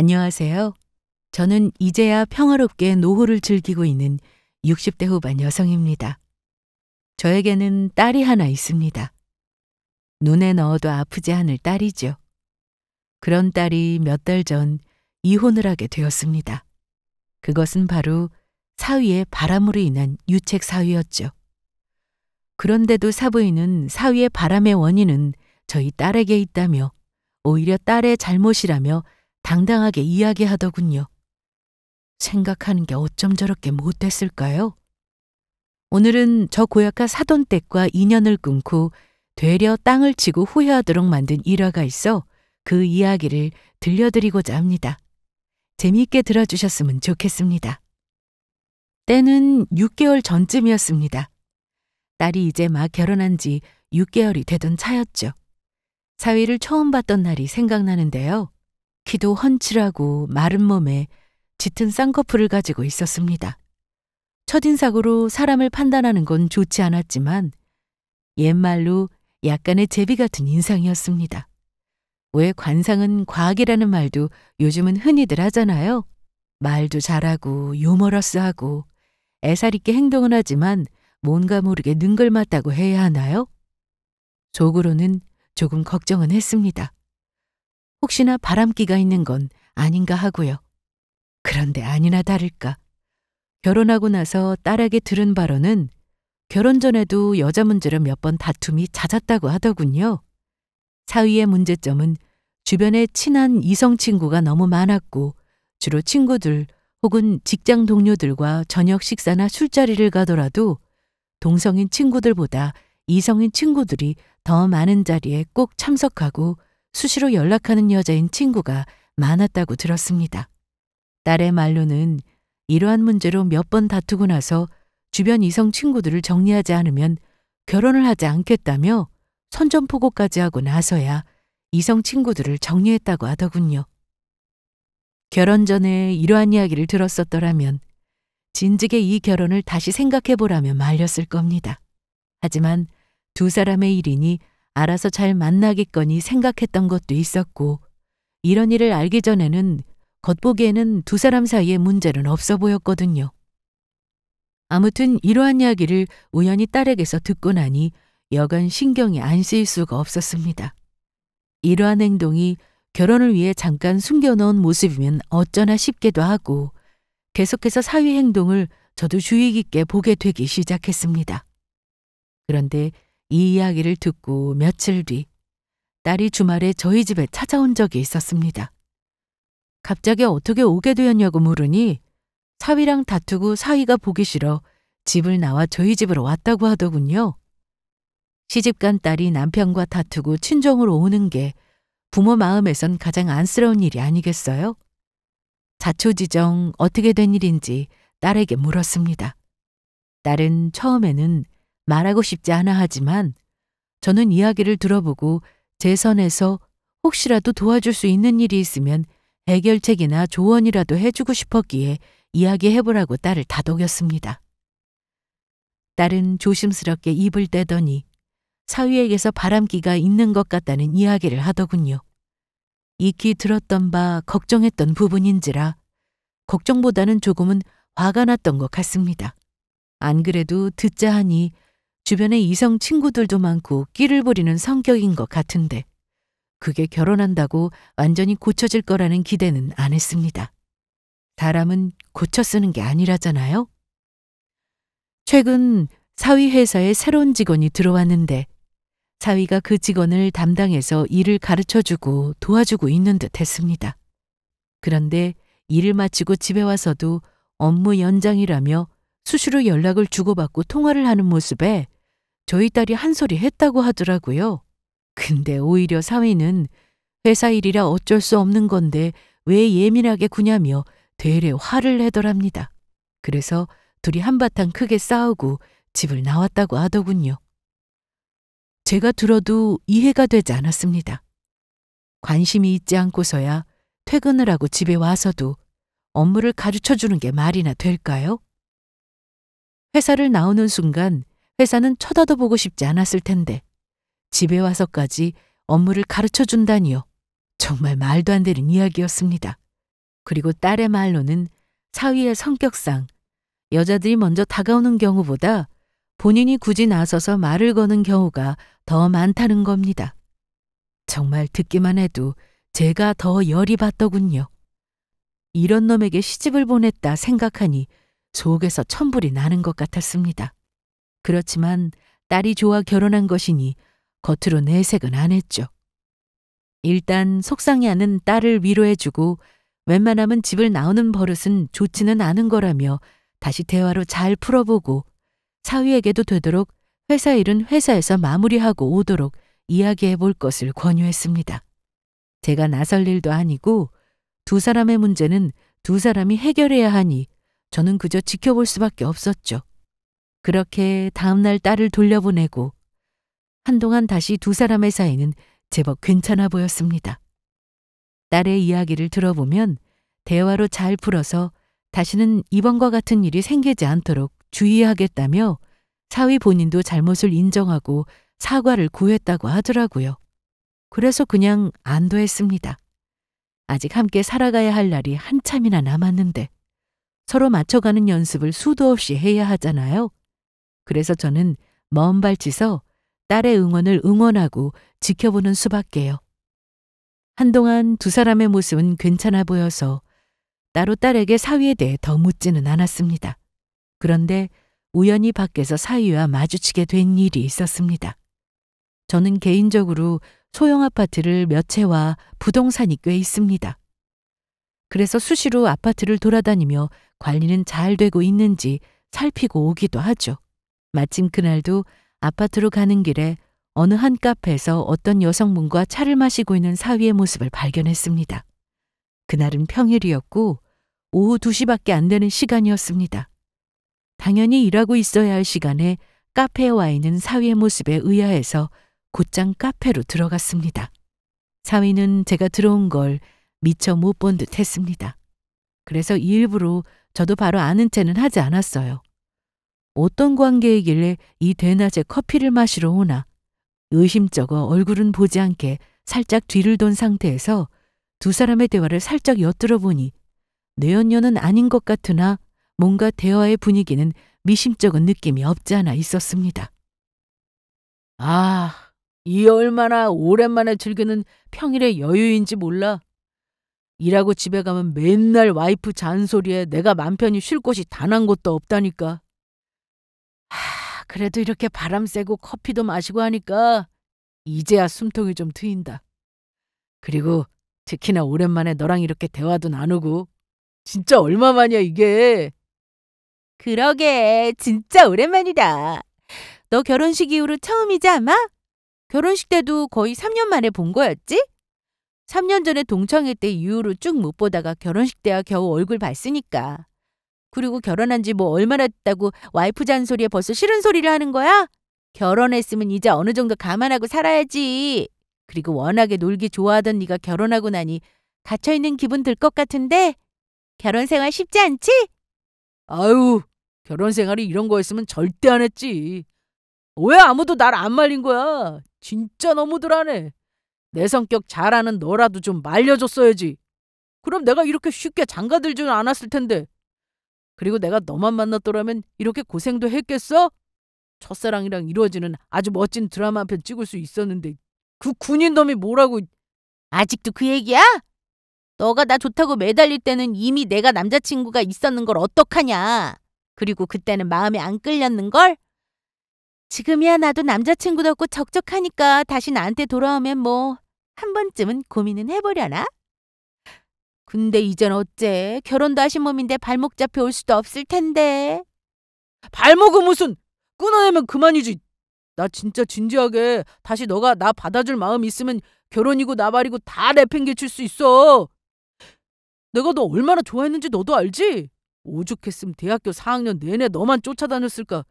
안녕하세요. 저는 이제야 평화롭게 노후를 즐기고 있는 60대 후반 여성입니다. 저에게는 딸이 하나 있습니다. 눈에 넣어도 아프지 않을 딸이죠. 그런 딸이 몇 달 전 이혼을 하게 되었습니다. 그것은 바로 사위의 바람으로 인한 유책 사유였죠. 그런데도 사부인은 사위의 바람의 원인은 저희 딸에게 있다며 오히려 딸의 잘못이라며 당당하게 이야기하더군요. 생각하는 게 어쩜 저렇게 못됐을까요? 오늘은 저 고약한 사돈댁과 인연을 끊고 되려 땅을 치고 후회하도록 만든 일화가 있어 그 이야기를 들려드리고자 합니다. 재미있게 들어주셨으면 좋겠습니다. 때는 6개월 전쯤이었습니다. 딸이 이제 막 결혼한 지 6개월이 되던 차였죠. 사위를 처음 봤던 날이 생각나는데요. 키도 훤칠하고 마른 몸에 짙은 쌍꺼풀을 가지고 있었습니다. 첫인상으로 사람을 판단하는 건 좋지 않았지만 옛말로 약간의 제비 같은 인상이었습니다. 왜 관상은 과학이라는 말도 요즘은 흔히들 하잖아요. 말도 잘하고 유머러스하고 애살 있게 행동은 하지만 뭔가 모르게 능글맞다고 해야 하나요? 속으로는 조금 걱정은 했습니다. 혹시나 바람기가 있는 건 아닌가 하고요. 그런데 아니나 다를까. 결혼하고 나서 딸에게 들은 바로는 결혼 전에도 여자 문제로 몇 번 다툼이 잦았다고 하더군요. 사위의 문제점은 주변에 친한 이성 친구가 너무 많았고 주로 친구들 혹은 직장 동료들과 저녁 식사나 술자리를 가더라도 동성인 친구들보다 이성인 친구들이 더 많은 자리에 꼭 참석하고 수시로 연락하는 여자인 친구가 많았다고 들었습니다. 딸의 말로는 이러한 문제로 몇 번 다투고 나서 주변 이성 친구들을 정리하지 않으면 결혼을 하지 않겠다며 선전포고까지 하고 나서야 이성 친구들을 정리했다고 하더군요. 결혼 전에 이러한 이야기를 들었었더라면 진즉에 이 결혼을 다시 생각해보라며 말렸을 겁니다. 하지만 두 사람의 일이니 알아서 잘 만나겠거니 생각했던 것도 있었고 이런 일을 알기 전에는 겉보기에는 두 사람 사이에 문제는 없어 보였거든요. 아무튼 이러한 이야기를 우연히 딸에게서 듣고 나니 여간 신경이 안 쓰일 수가 없었습니다. 이러한 행동이 결혼을 위해 잠깐 숨겨놓은 모습이면 어쩌나 싶기도 하고 계속해서 사위 행동을 저도 주의 깊게 보게 되기 시작했습니다. 그런데 이 이야기를 듣고 며칠 뒤 딸이 주말에 저희 집에 찾아온 적이 있었습니다. 갑자기 어떻게 오게 되었냐고 물으니 사위랑 다투고 사위가 보기 싫어 집을 나와 저희 집으로 왔다고 하더군요. 시집간 딸이 남편과 다투고 친정으로 오는 게 부모 마음에선 가장 안쓰러운 일이 아니겠어요? 자초지정 어떻게 된 일인지 딸에게 물었습니다. 딸은 처음에는 말하고 싶지 않아 하지만 저는 이야기를 들어보고 제 선에서 혹시라도 도와줄 수 있는 일이 있으면 해결책이나 조언이라도 해주고 싶었기에 이야기해보라고 딸을 다독였습니다. 딸은 조심스럽게 입을 떼더니 사위에게서 바람기가 있는 것 같다는 이야기를 하더군요. 익히 들었던 바 걱정했던 부분인지라 걱정보다는 조금은 화가 났던 것 같습니다. 안 그래도 듣자 하니 주변에 이성 친구들도 많고 끼를 부리는 성격인 것 같은데 그게 결혼한다고 완전히 고쳐질 거라는 기대는 안 했습니다. 사람은 고쳐 쓰는 게 아니라잖아요. 최근 사위 회사에 새로운 직원이 들어왔는데 사위가 그 직원을 담당해서 일을 가르쳐주고 도와주고 있는 듯 했습니다. 그런데 일을 마치고 집에 와서도 업무 연장이라며 수시로 연락을 주고받고 통화를 하는 모습에 저희 딸이 한 소리 했다고 하더라고요. 근데 오히려 사위는 회사 일이라 어쩔 수 없는 건데 왜 예민하게 구냐며 되레 화를 내더랍니다. 그래서 둘이 한바탕 크게 싸우고 집을 나왔다고 하더군요. 제가 들어도 이해가 되지 않았습니다. 관심이 있지 않고서야 퇴근을 하고 집에 와서도 업무를 가르쳐주는 게 말이나 될까요? 회사를 나오는 순간 회사는 쳐다도 보고 싶지 않았을 텐데 집에 와서까지 업무를 가르쳐준다니요. 정말 말도 안 되는 이야기였습니다. 그리고 딸의 말로는 사위의 성격상 여자들이 먼저 다가오는 경우보다 본인이 굳이 나서서 말을 거는 경우가 더 많다는 겁니다. 정말 듣기만 해도 제가 더 열이 받더군요. 이런 놈에게 시집을 보냈다 생각하니 속에서 천불이 나는 것 같았습니다. 그렇지만 딸이 좋아 결혼한 것이니 겉으로 내색은 안 했죠. 일단 속상해 하는 딸을 위로해주고 웬만하면 집을 나오는 버릇은 좋지는 않은 거라며 다시 대화로 잘 풀어보고 사위에게도 되도록 회사 일은 회사에서 마무리하고 오도록 이야기해 볼 것을 권유했습니다. 제가 나설 일도 아니고 두 사람의 문제는 두 사람이 해결해야 하니 저는 그저 지켜볼 수밖에 없었죠. 그렇게 다음날 딸을 돌려보내고 한동안 다시 두 사람의 사이는 제법 괜찮아 보였습니다. 딸의 이야기를 들어보면 대화로 잘 풀어서 다시는 이번과 같은 일이 생기지 않도록 주의하겠다며 사위 본인도 잘못을 인정하고 사과를 구했다고 하더라고요. 그래서 그냥 안도했습니다. 아직 함께 살아가야 할 날이 한참이나 남았는데 서로 맞춰가는 연습을 수도 없이 해야 하잖아요. 그래서 저는 먼 발치서 딸의 응원을 응원하고 지켜보는 수밖에요. 한동안 두 사람의 모습은 괜찮아 보여서 따로 딸에게 사위에 대해 더 묻지는 않았습니다. 그런데 우연히 밖에서 사위와 마주치게 된 일이 있었습니다. 저는 개인적으로 소형 아파트를 몇 채와 부동산이 꽤 있습니다. 그래서 수시로 아파트를 돌아다니며 관리는 잘 되고 있는지 살피고 오기도 하죠. 마침 그날도 아파트로 가는 길에 어느 한 카페에서 어떤 여성분과 차를 마시고 있는 사위의 모습을 발견했습니다. 그날은 평일이었고 오후 2시밖에 안 되는 시간이었습니다. 당연히 일하고 있어야 할 시간에 카페에 와 있는 사위의 모습에 의아해서 곧장 카페로 들어갔습니다. 사위는 제가 들어온 걸 미처 못 본 듯 했습니다. 그래서 일부러 저도 바로 아는 체는 하지 않았어요. 어떤 관계이길래 이 대낮에 커피를 마시러 오나 의심쩍어 얼굴은 보지 않게 살짝 뒤를 돈 상태에서 두 사람의 대화를 살짝 엿들어 보니 뇌연녀는 아닌 것 같으나 뭔가 대화의 분위기는 미심쩍은 느낌이 없지 않아 있었습니다. 아, 이 얼마나 오랜만에 즐기는 평일의 여유인지 몰라. 일하고 집에 가면 맨날 와이프 잔소리에 내가 맘 편히 쉴 곳이 단 한 곳도 없다니까. 그래도 이렇게 바람 쐬고 커피도 마시고 하니까 이제야 숨통이 좀 트인다. 그리고 특히나 오랜만에 너랑 이렇게 대화도 나누고. 진짜 얼마만이야 이게. 그러게 진짜 오랜만이다. 너 결혼식 이후로 처음이지 아마? 결혼식 때도 거의 3년 만에 본 거였지? 3년 전에 동창회 때 이후로 쭉 못 보다가 결혼식 때야 겨우 얼굴 봤으니까. 그리고 결혼한 지 뭐 얼마나 됐다고 와이프 잔소리에 벌써 싫은 소리를 하는 거야? 결혼했으면 이제 어느 정도 감안하고 살아야지. 그리고 워낙에 놀기 좋아하던 네가 결혼하고 나니 갇혀있는 기분 들 것 같은데 결혼 생활 쉽지 않지? 아유, 결혼 생활이 이런 거였으면 절대 안 했지. 왜 아무도 날 안 말린 거야? 진짜 너무들 하네. 내 성격 잘 아는 너라도 좀 말려줬어야지. 그럼 내가 이렇게 쉽게 장가들지는 않았을 텐데. 그리고 내가 너만 만났더라면 이렇게 고생도 했겠어? 첫사랑이랑 이루어지는 아주 멋진 드라마 한 편 찍을 수 있었는데 그 군인 놈이 뭐라고. 아직도 그 얘기야? 너가 나 좋다고 매달릴 때는 이미 내가 남자친구가 있었는 걸 어떡하냐. 그리고 그때는 마음에 안 끌렸는걸? 지금이야 나도 남자친구도 없고 적적하니까 다시 나한테 돌아오면 뭐 한 번쯤은 고민은 해보려나? 근데 이젠 어째 결혼도 하신 몸인데 발목 잡혀 올 수도 없을 텐데. 발목은 무슨. 끊어내면 그만이지. 나 진짜 진지하게 다시 너가 나 받아줄 마음 있으면 결혼이고 나발이고 다 내팽개칠 수 있어. 내가 너 얼마나 좋아했는지 너도 알지? 오죽했으면 대학교 4학년 내내 너만 쫓아다녔을까.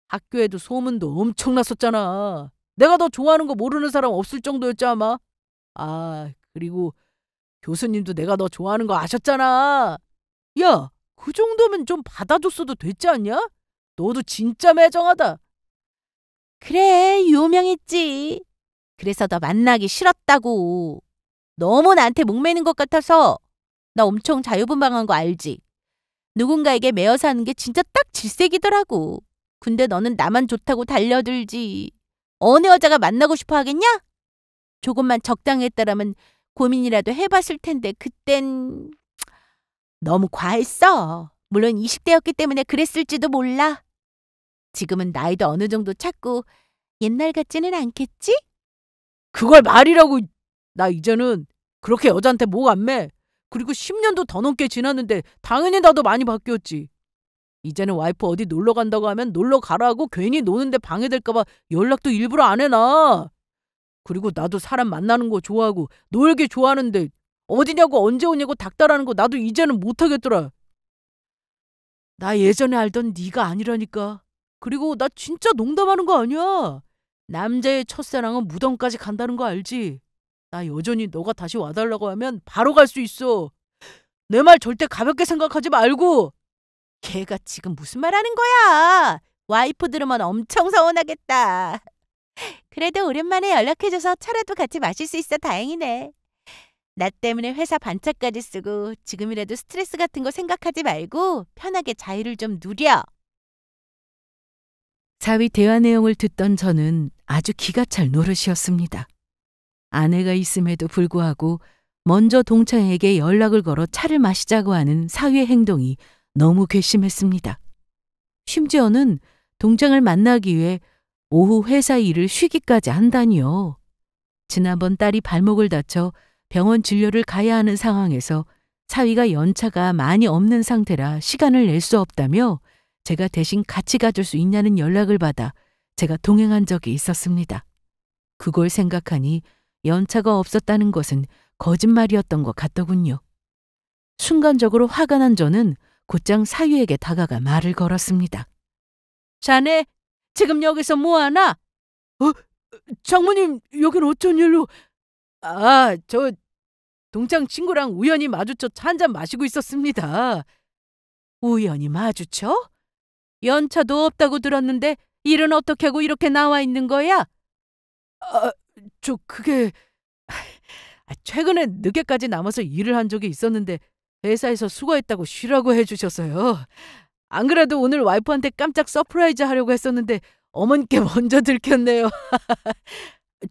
학교에도 소문도 엄청 났었잖아. 내가 너 좋아하는 거 모르는 사람 없을 정도였지 아마. 아, 그리고 교수님도 내가 너 좋아하는 거 아셨잖아. 야, 그 정도면 좀 받아줬어도 됐지 않냐? 너도 진짜 매정하다. 그래, 유명했지. 그래서 너 만나기 싫었다고. 너무 나한테 목매는 것 같아서. 나 엄청 자유분방한 거 알지? 누군가에게 매여 사는 게 진짜 딱 질색이더라고. 근데 너는 나만 좋다고 달려들지. 어느 여자가 만나고 싶어 하겠냐? 조금만 적당히 했다라면 고민이라도 해봤을 텐데 그땐 너무 과했어. 물론 20대였기 때문에 그랬을지도 몰라. 지금은 나이도 어느 정도 찼고 옛날 같지는 않겠지? 그걸 말이라고. 나 이제는 그렇게 여자한테 목 안 매. 그리고 10년도 더 넘게 지났는데 당연히 나도 많이 바뀌었지. 이제는 와이프 어디 놀러 간다고 하면 놀러 가라고 괜히 노는데 방해될까 봐 연락도 일부러 안 해놔. 그리고 나도 사람 만나는 거 좋아하고 놀기 좋아하는데 어디냐고 언제 오냐고 닥달하는 거 나도 이제는 못하겠더라. 나 예전에 알던 네가 아니라니까. 그리고 나 진짜 농담하는 거 아니야. 남자의 첫사랑은 무덤까지 간다는 거 알지? 나 여전히 너가 다시 와달라고 하면 바로 갈 수 있어. 내 말 절대 가볍게 생각하지 말고. 걔가 지금 무슨 말 하는 거야? 와이프 들으면 엄청 서운하겠다. 그래도 오랜만에 연락해줘서 차라도 같이 마실 수 있어 다행이네. 나 때문에 회사 반차까지 쓰고 지금이라도 스트레스 같은 거 생각하지 말고 편하게 자유를 좀 누려. 사위 대화 내용을 듣던 저는 아주 기가 찰 노릇이었습니다. 아내가 있음에도 불구하고 먼저 동창에게 연락을 걸어 차를 마시자고 하는 사위의 행동이 너무 괘씸했습니다. 심지어는 동창을 만나기 위해 오후 회사 일을 쉬기까지 한다니요. 지난번 딸이 발목을 다쳐 병원 진료를 가야 하는 상황에서 사위가 연차가 많이 없는 상태라 시간을 낼 수 없다며 제가 대신 같이 가줄 수 있냐는 연락을 받아 제가 동행한 적이 있었습니다. 그걸 생각하니 연차가 없었다는 것은 거짓말이었던 것 같더군요. 순간적으로 화가 난 저는 곧장 사위에게 다가가 말을 걸었습니다. 자네 지금 여기서 뭐하나? 장모님 여긴 어쩐 일로? 저 동창 친구랑 우연히 마주쳐 차 한잔 마시고 있었습니다. 우연히 마주쳐? 연차도 없다고 들었는데 일은 어떻게 하고 이렇게 나와 있는 거야? 그게 최근에 늦게까지 남아서 일을 한 적이 있었는데 회사에서 수고했다고 쉬라고 해주셔서요. 안 그래도 오늘 와이프한테 깜짝 서프라이즈 하려고 했었는데 어머니께 먼저 들켰네요.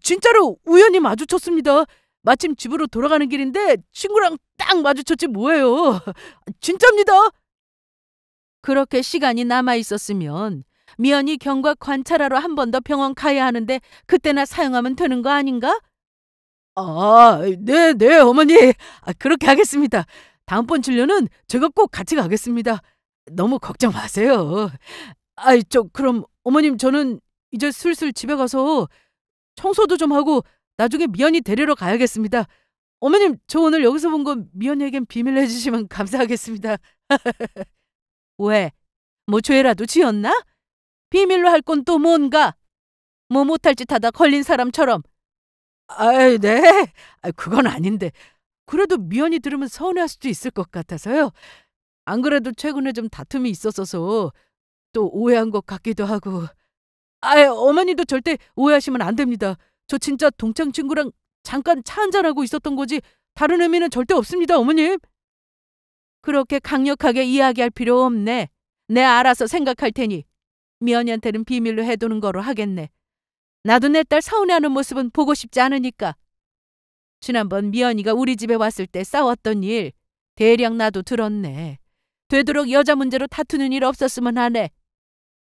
진짜로 우연히 마주쳤습니다. 마침 집으로 돌아가는 길인데 친구랑 딱 마주쳤지 뭐예요. 진짜입니다. 그렇게 시간이 남아 있었으면 미연이 경과 관찰하러 한 번 더 병원 가야 하는데 그때나 사용하면 되는 거 아닌가? 네, 어머니. 그렇게 하겠습니다. 다음번 진료는 제가 꼭 같이 가겠습니다. 너무 걱정 마세요. 그럼 어머님 저는 이제 슬슬 집에 가서 청소도 좀 하고 나중에 미연이 데리러 가야겠습니다. 어머님 저 오늘 여기서 본 거 미연이에겐 비밀로 해주시면 감사하겠습니다. 왜? 뭐 죄라도 지었나? 비밀로 할 건 또 뭔가? 뭐 못할 짓 하다 걸린 사람처럼. 네. 그건 아닌데 그래도 미연이 들으면 서운해할 수도 있을 것 같아서요. 안 그래도 최근에 좀 다툼이 있었어서 또 오해한 것 같기도 하고. 어머니도 절대 오해하시면 안 됩니다. 저 진짜 동창 친구랑 잠깐 차 한잔하고 있었던 거지 다른 의미는 절대 없습니다, 어머님. 그렇게 강력하게 이야기할 필요 없네. 내 알아서 생각할 테니 미연이한테는 비밀로 해두는 거로 하겠네. 나도 내 딸 서운해하는 모습은 보고 싶지 않으니까. 지난번 미연이가 우리 집에 왔을 때 싸웠던 일 대략 나도 들었네. 되도록 여자 문제로 다투는 일 없었으면 하네.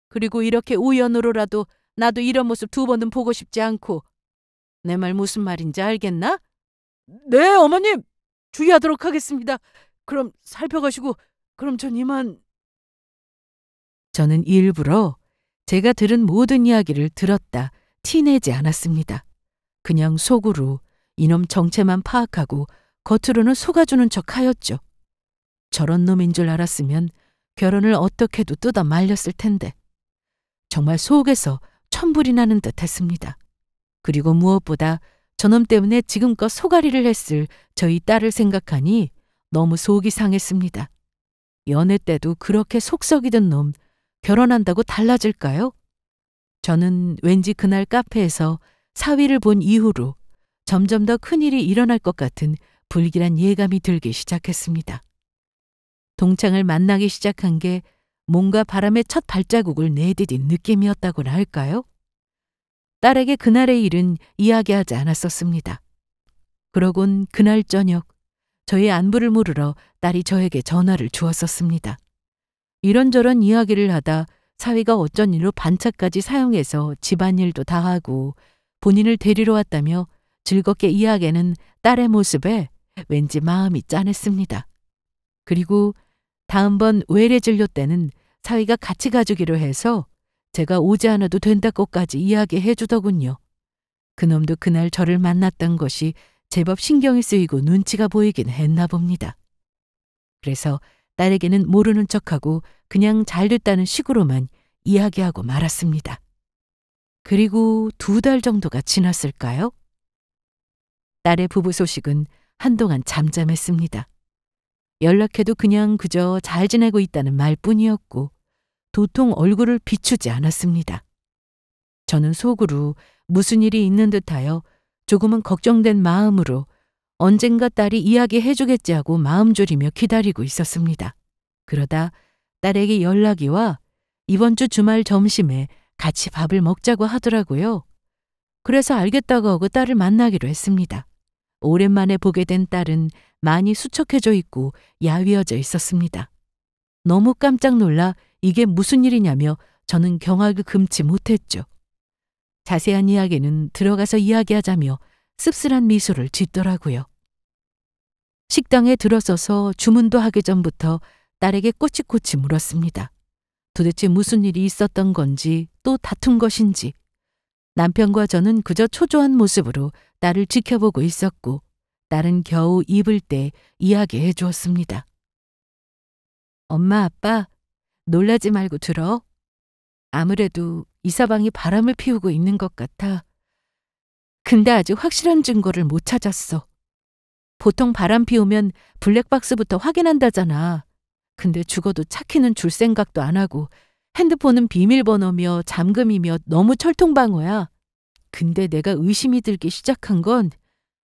그리고 이렇게 우연으로라도 나도 이런 모습 두 번은 보고 싶지 않고. 내 말 무슨 말인지 알겠나? 네, 어머님. 주의하도록 하겠습니다. 그럼 살펴가시고 그럼 전 이만. 저는 일부러 제가 들은 모든 이야기를 들었다 티내지 않았습니다. 그냥 속으로 이놈 정체만 파악하고 겉으로는 속아주는 척하였죠. 저런 놈인 줄 알았으면 결혼을 어떻게도 뜯어 말렸을 텐데. 정말 속에서 천불이 나는 듯 했습니다. 그리고 무엇보다 저놈 때문에 지금껏 소가리를 했을 저희 딸을 생각하니 너무 속이 상했습니다. 연애 때도 그렇게 속썩이던 놈 결혼한다고 달라질까요? 저는 왠지 그날 카페에서 사위를 본 이후로 점점 더 큰일이 일어날 것 같은 불길한 예감이 들기 시작했습니다. 동창을 만나기 시작한 게 뭔가 바람의 첫 발자국을 내디딘 느낌이었다고나 할까요? 딸에게 그날의 일은 이야기하지 않았었습니다. 그러곤 그날 저녁 저의 안부를 물으러 딸이 저에게 전화를 주었었습니다. 이런저런 이야기를 하다 사위가 어쩐 일로 반차까지 사용해서 집안일도 다 하고 본인을 데리러 왔다며 즐겁게 이야기하는 딸의 모습에 왠지 마음이 짠했습니다. 그리고 다음번 외래진료 때는 사위가 같이 가주기로 해서 제가 오지 않아도 된다고까지 이야기해 주더군요. 그놈도 그날 저를 만났던 것이 제법 신경이 쓰이고 눈치가 보이긴 했나 봅니다. 그래서 딸에게는 모르는 척하고 그냥 잘됐다는 식으로만 이야기하고 말았습니다. 그리고 2달 정도가 지났을까요? 딸의 부부 소식은 한동안 잠잠했습니다. 연락해도 그냥 그저 잘 지내고 있다는 말뿐이었고 도통 얼굴을 비추지 않았습니다. 저는 속으로 무슨 일이 있는 듯하여 조금은 걱정된 마음으로 언젠가 딸이 이야기해 주겠지 하고 마음 졸이며 기다리고 있었습니다. 그러다 딸에게 연락이 와 이번 주 주말 점심에 같이 밥을 먹자고 하더라고요. 그래서 알겠다고 하고 딸을 만나기로 했습니다. 오랜만에 보게 된 딸은 많이 수척해져 있고 야위어져 있었습니다. 너무 깜짝 놀라 이게 무슨 일이냐며 저는 경악을 금치 못했죠. 자세한 이야기는 들어가서 이야기하자며 씁쓸한 미소를 짓더라고요. 식당에 들어서서 주문도 하기 전부터 딸에게 꼬치꼬치 물었습니다. 도대체 무슨 일이 있었던 건지 또 다툰 것인지. 남편과 저는 그저 초조한 모습으로 딸을 지켜보고 있었고 딸은 겨우 입을 때 이야기해 주었습니다. 엄마, 아빠, 놀라지 말고 들어. 아무래도 이서방이 바람을 피우고 있는 것 같아. 근데 아직 확실한 증거를 못 찾았어. 보통 바람 피우면 블랙박스부터 확인한다잖아. 근데 죽어도 차 키는 줄 생각도 안 하고 핸드폰은 비밀번호며 잠금이며 너무 철통방어야. 근데 내가 의심이 들기 시작한 건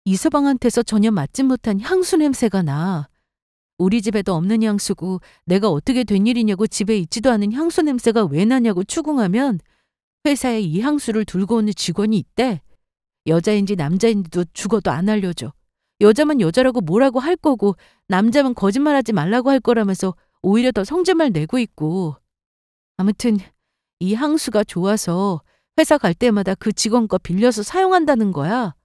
이서방한테서 전혀 맡지 못한 향수 냄새가 나. 우리 집에도 없는 향수고 내가 어떻게 된 일이냐고 집에 있지도 않은 향수 냄새가 왜 나냐고 추궁하면 회사에 이 향수를 들고 오는 직원이 있대. 여자인지 남자인지도 죽어도 안 알려줘. 여자면 여자라고 뭐라고 할 거고 남자면 거짓말하지 말라고 할 거라면서 오히려 더 성질만 내고 있고. 아무튼 이 향수가 좋아서 회사 갈 때마다 그 직원 거 빌려서 사용한다는 거야.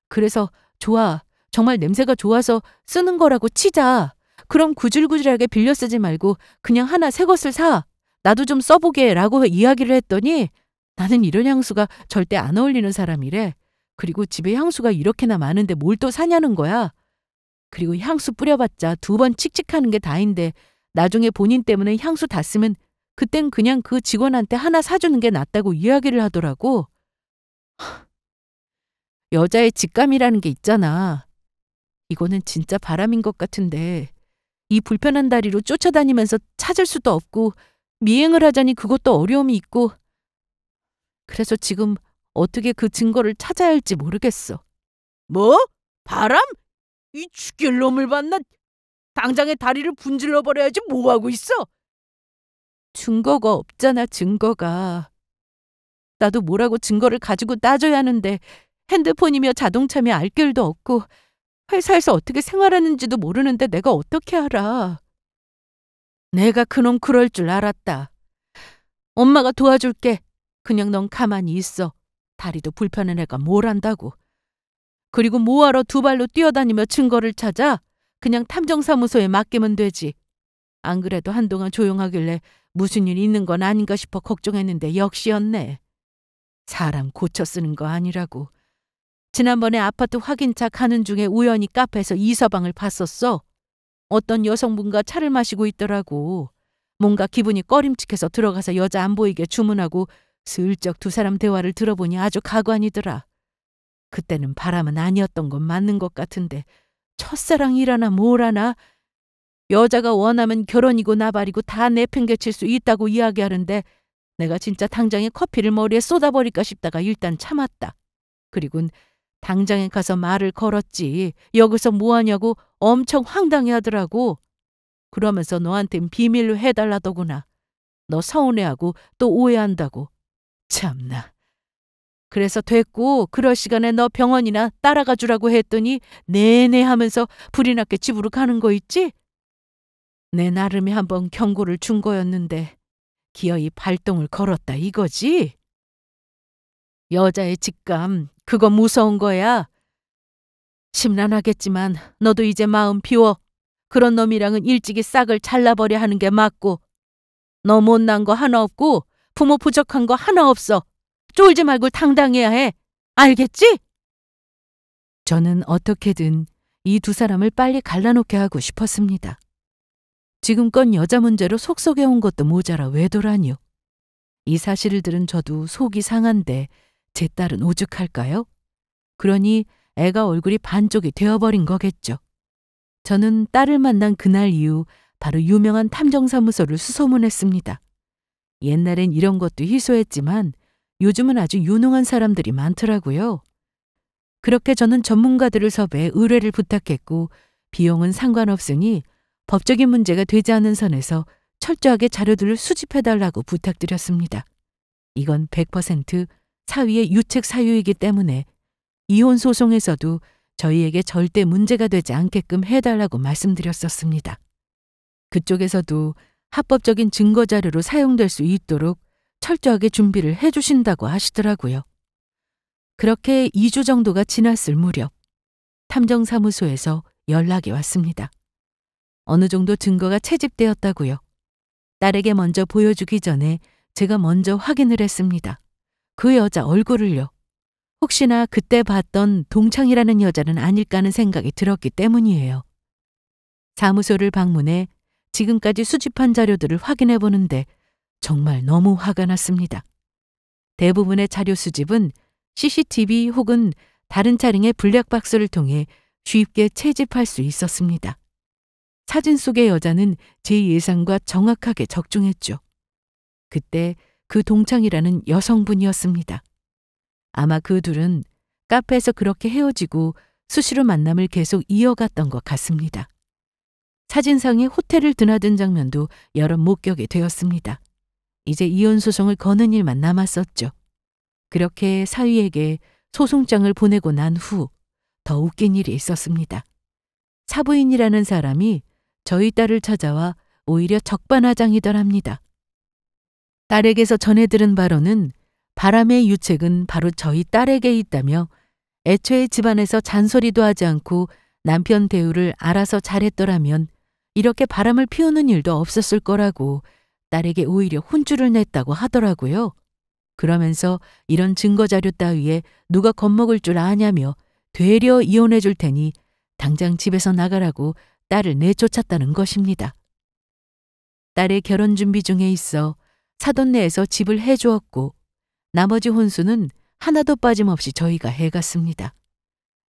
그래서 좋아. 정말 냄새가 좋아서 쓰는 거라고 치자. 그럼 구질구질하게 빌려 쓰지 말고 그냥 하나 새 것을 사. 나도 좀 써보게 라고 이야기를 했더니 나는 이런 향수가 절대 안 어울리는 사람이래. 그리고 집에 향수가 이렇게나 많은데 뭘 또 사냐는 거야. 그리고 향수 뿌려봤자 2번 칙칙하는 게 다인데 나중에 본인 때문에 향수 다 쓰면 그땐 그냥 그 직원한테 하나 사주는 게 낫다고 이야기를 하더라고. 여자의 직감이라는 게 있잖아. 이거는 진짜 바람인 것 같은데 이 불편한 다리로 쫓아다니면서 찾을 수도 없고 미행을 하자니 그것도 어려움이 있고 그래서 지금 어떻게 그 증거를 찾아야 할지 모르겠어. 뭐? 바람? 이 죽일 놈을 봤나? 당장에 다리를 분질러 버려야지 뭐하고 있어? 증거가 없잖아, 증거가. 나도 뭐라고 증거를 가지고 따져야 하는데 핸드폰이며 자동차며 알 길도 없고 회사에서 어떻게 생활하는지도 모르는데 내가 어떻게 알아. 내가 그놈 그럴 줄 알았다. 엄마가 도와줄게. 그냥 넌 가만히 있어. 다리도 불편한 애가 뭘 안다고. 그리고 뭐하러 2발로 뛰어다니며 증거를 찾아? 그냥 탐정사무소에 맡기면 되지. 안 그래도 한동안 조용하길래 무슨 일이 있는 건 아닌가 싶어 걱정했는데 역시였네. 사람 고쳐 쓰는 거 아니라고. 지난번에 아파트 확인차 가는 중에 우연히 카페에서 이서방을 봤었어. 어떤 여성분과 차를 마시고 있더라고. 뭔가 기분이 꺼림칙해서 들어가서 여자 안 보이게 주문하고 슬쩍 2 사람 대화를 들어보니 아주 가관이더라. 그때는 바람은 아니었던 건 맞는 것 같은데 첫사랑이라나 뭐라나. 여자가 원하면 결혼이고 나발이고 다 내팽개칠 수 있다고 이야기하는데 내가 진짜 당장에 커피를 머리에 쏟아버릴까 싶다가 일단 참았다. 그리곤 당장에 가서 말을 걸었지. 여기서 뭐하냐고 엄청 황당해하더라고. 그러면서 너한텐 비밀로 해달라더구나. 너 서운해하고 또 오해한다고. 참나. 그래서 됐고 그럴 시간에 너 병원이나 따라가 주라고 했더니 네네 하면서 불이 났게 집으로 가는 거 있지? 내 나름의 한번 경고를 준 거였는데 기어이 발동을 걸었다 이거지? 여자의 직감 그거 무서운 거야. 심란하겠지만 너도 이제 마음 비워. 그런 놈이랑은 일찍이 싹을 잘라버려 하는 게 맞고 너 못난 거 하나 없고 부모 부족한 거 하나 없어. 쫄지 말고 당당해야 해. 알겠지? 저는 어떻게든 이 두 사람을 빨리 갈라놓게 하고 싶었습니다. 지금껏 여자 문제로 속썩여온 것도 모자라 외도라니요. 이 사실을 들은 저도 속이 상한데 제 딸은 오죽할까요? 그러니 애가 얼굴이 반쪽이 되어버린 거겠죠. 저는 딸을 만난 그날 이후 바로 유명한 탐정사무소를 수소문했습니다. 옛날엔 이런 것도 희소했지만 요즘은 아주 유능한 사람들이 많더라고요. 그렇게 저는 전문가들을 섭외해 의뢰를 부탁했고 비용은 상관없으니 법적인 문제가 되지 않는 선에서 철저하게 자료들을 수집해달라고 부탁드렸습니다. 이건 100% 사위의 유책 사유이기 때문에 이혼 소송에서도 저희에게 절대 문제가 되지 않게끔 해달라고 말씀드렸었습니다. 그쪽에서도 합법적인 증거 자료로 사용될 수 있도록 철저하게 준비를 해주신다고 하시더라고요. 그렇게 2주 정도가 지났을 무렵 탐정사무소에서 연락이 왔습니다. 어느 정도 증거가 채집되었다고요. 딸에게 먼저 보여주기 전에 제가 먼저 확인을 했습니다. 그 여자 얼굴을요. 혹시나 그때 봤던 동창이라는 여자는 아닐까 하는 생각이 들었기 때문이에요. 사무소를 방문해 지금까지 수집한 자료들을 확인해 보는데 정말 너무 화가 났습니다. 대부분의 자료 수집은 CCTV 혹은 다른 차량의 블랙박스를 통해 쉽게 채집할 수 있었습니다. 사진 속의 여자는 제 예상과 정확하게 적중했죠. 그때 그 동창이라는 여성분이었습니다. 아마 그 둘은 카페에서 그렇게 헤어지고 수시로 만남을 계속 이어갔던 것 같습니다. 사진상에 호텔을 드나든 장면도 여러 목격이 되었습니다. 이제 이혼 소송을 거는 일만 남았었죠. 그렇게 사위에게 소송장을 보내고 난 후 더 웃긴 일이 있었습니다. 사부인이라는 사람이 저희 딸을 찾아와 오히려 적반하장이더랍니다. 딸에게서 전해 들은 바로는 바람의 유책은 바로 저희 딸에게 있다며 애초에 집안에서 잔소리도 하지 않고 남편 대우를 알아서 잘했더라면 이렇게 바람을 피우는 일도 없었을 거라고 딸에게 오히려 혼쭐을 냈다고 하더라고요. 그러면서 이런 증거자료 따위에 누가 겁먹을 줄 아냐며 되려 이혼해 줄 테니 당장 집에서 나가라고 딸을 내쫓았다는 것입니다. 딸의 결혼 준비 중에 있어 사돈 내에서 집을 해주었고 나머지 혼수는 하나도 빠짐없이 저희가 해갔습니다.